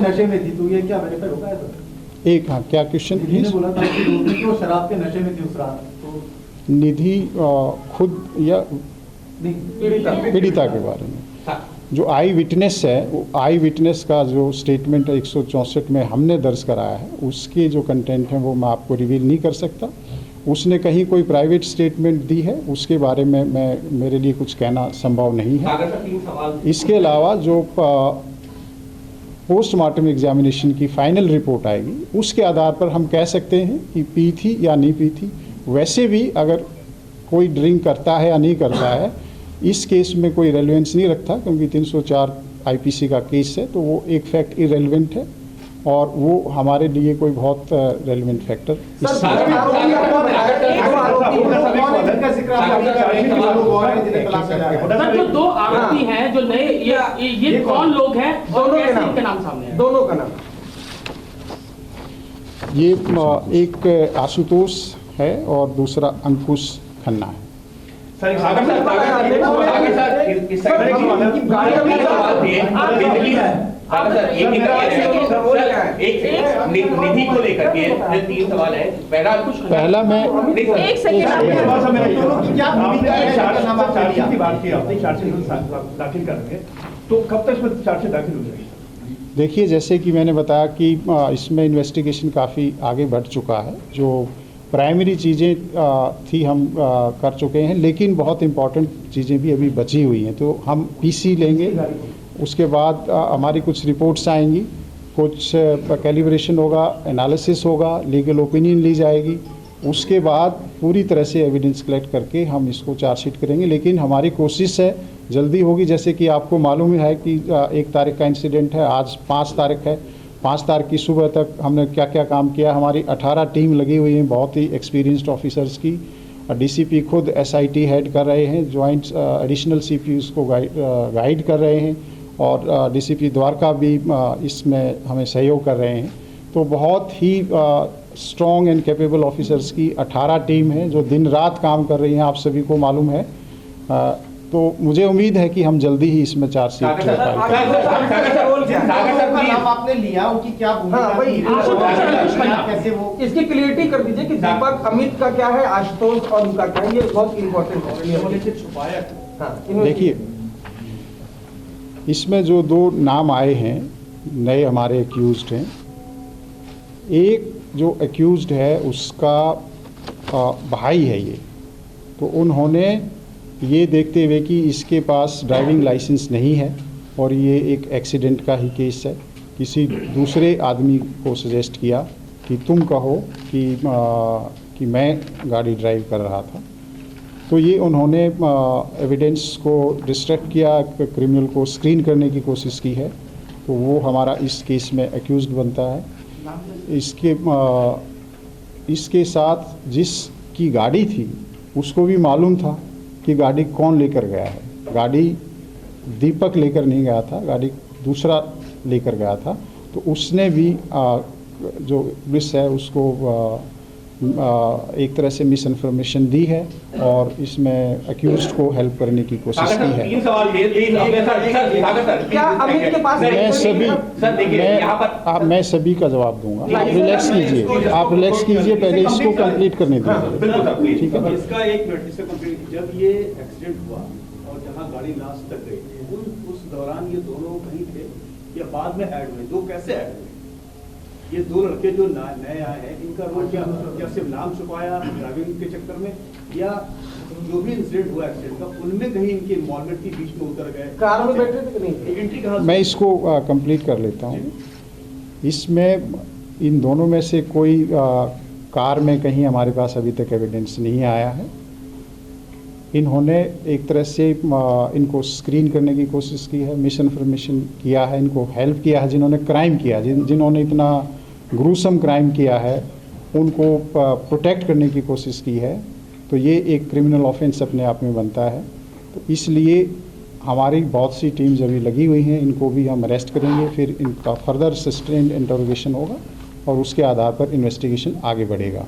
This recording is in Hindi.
नशे में थी, तो ये क्या वेरीफाई होगा है सर? एक हाँ, क्या क्वेश्चन निधि ने बोला था कि वो शराब के नशे में थी उस रात, तो निधि खुद या पीड़िता के बारे में जो आई विटनेस है, वो आई विटनेस का जो स्टेटमेंट 164 में हमने दर्ज कराया है, उसके जो कंटेंट हैं वो मैं आपको रिवील नहीं कर सकता। उसने कहीं कोई प्राइवेट स्टेटमेंट दी है, उसके बारे में मेरे लिए कुछ कहना संभव नहीं है। इसके अलावा जो पोस्टमार्टम एग्जामिनेशन की फाइनल रिपोर्ट आएगी, उसके आधार पर हम कह सकते हैं कि पी थी या नहीं पी थी। वैसे भी अगर कोई ड्रिंक करता है या नहीं करता है, इस केस में कोई रेलेवेंस नहीं रखता, क्योंकि 304 आईपीसी का केस है, तो वो एक फैक्ट इरेलीवेंट है और वो हमारे लिए कोई बहुत रेलेवेंट फैक्टर जो दो आरोपी हैं जो नए, ये कौन लोग हैं और कैसे इनके नाम सामने हैं? दोनों का नाम, ये एक आशुतोष है और दूसरा अंकुश खन्ना है। निधि को लेकर के 3 सवाल है। पहला मैं एक सेकंड दाखिल करेंगे, तो कब तक इसमें चार्जशीट दाखिल हो जाएगी? देखिए, जैसे कि मैंने बताया कि इसमें इन्वेस्टिगेशन काफ़ी आगे बढ़ चुका है। जो प्राइमरी चीज़ें थी हम कर चुके हैं, लेकिन बहुत इम्पॉर्टेंट चीज़ें भी अभी बची हुई हैं, तो हम पीसी लेंगे। उसके बाद हमारी कुछ रिपोर्ट्स आएंगी, कुछ कैलिब्रेशन होगा, एनालिसिस होगा, लीगल ओपिनियन ली जाएगी। उसके बाद पूरी तरह से एविडेंस कलेक्ट करके हम इसको चार्जशीट करेंगे। लेकिन हमारी कोशिश है जल्दी होगी। जैसे कि आपको मालूम है कि 1 तारीख का इंसिडेंट है, आज 5 तारीख है। 5 तारीख की सुबह तक हमने क्या क्या काम किया, हमारी 18 टीम लगी हुई है, बहुत ही एक्सपीरियंस्ड ऑफिसर्स की। डीसीपी खुद एसआईटी हेड कर रहे हैं, जॉइंट एडिशनल सीपीयूज को गाइड कर रहे हैं, और डीसीपी द्वारका भी इसमें हमें सहयोग कर रहे हैं। तो बहुत ही स्ट्रॉन्ग एंड कैपेबल ऑफिसर्स की 18 टीम है जो दिन रात काम कर रही हैं, आप सभी को मालूम है। तो मुझे उम्मीद है कि हम जल्दी ही इसमें चार्जशीट आपने लिया, उनकी क्या कैसे वो इसकी क्लियरिटी कर दीजिए कि दीपक अमित का क्या है, आशुतोष और उनका क्या है, ये बहुत इम्पोर्टेंट है। देखिए, इसमें जो 2 नाम आए हैं नए हमारे एक्यूज्ड हैं, एक जो एक्यूज्ड है उसका भाई है ये, तो उन्होंने ये देखते हुए कि इसके पास ड्राइविंग लाइसेंस नहीं है और ये एक एक्सीडेंट का ही केस है, किसी दूसरे आदमी को सजेस्ट किया कि तुम कहो कि मैं गाड़ी ड्राइव कर रहा था। तो ये उन्होंने एविडेंस को डिस्ट्रैक्ट किया, क्रिमिनल को स्क्रीन करने की कोशिश की है, तो वो हमारा इस केस में एक्यूज्ड बनता है। इसके साथ जिसकी गाड़ी थी उसको भी मालूम था कि गाड़ी कौन लेकर गया है। गाड़ी दीपक लेकर नहीं गया था, गाड़ी दूसरा लेकर गया था। तो उसने भी जो पुलिस है उसको एक तरह से मिस इन्फॉर्मेशन दी है और इसमें अक्यूज्ड को हेल्प करने की कोशिश की है। मैं सभी का जवाब दूंगा, आप रिलैक्स कीजिए, पहले इसको कंप्लीट करने दीजिए, ठीक है। इसका एक मिनट से कंप्लीट, जब ये एक्सीडेंट हुआ और जहां गाड़ी लास्ट तक गई, उस दौरान ये दोनों कहीं थे या बाद में ऐड हुए? 2 कैसे ऐड हुए? ये 2 लड़के जो नए आए हैं, इनका रोल क्या सिर्फ नाम छुपाया ड्राइविंग के चक्कर में, या जो भी इंसिडेंट हुआ एक्सीडेंट का उनमें कहीं इनकी इन्वॉल्वमेंट की बीच में उतर गए? कार में बैठे थे कि नहीं? एंट्री कहाँ? मैं इसको कंप्लीट कर लेता हूँ। इसमें इन दोनों में से कोई कार में कहीं हमारे पास अभी तक एविडेंस नहीं आया है। इन्होंने एक तरह से इनको स्क्रीन करने की कोशिश की है, मिस इन्फॉर्मेशन किया है, इनको हेल्प किया है। जिन्होंने क्राइम किया, जिन्होंने इतना ग्रूसम क्राइम किया है, उनको प्रोटेक्ट करने की कोशिश की है, तो ये एक क्रिमिनल ऑफेंस अपने आप में बनता है। तो इसलिए हमारी बहुत सी टीम्स अभी लगी हुई हैं, इनको भी हम अरेस्ट करेंगे, फिर इनका फर्दर सस्टेन्ड इंटरोगेशन होगा और उसके आधार पर इन्वेस्टिगेशन आगे बढ़ेगा।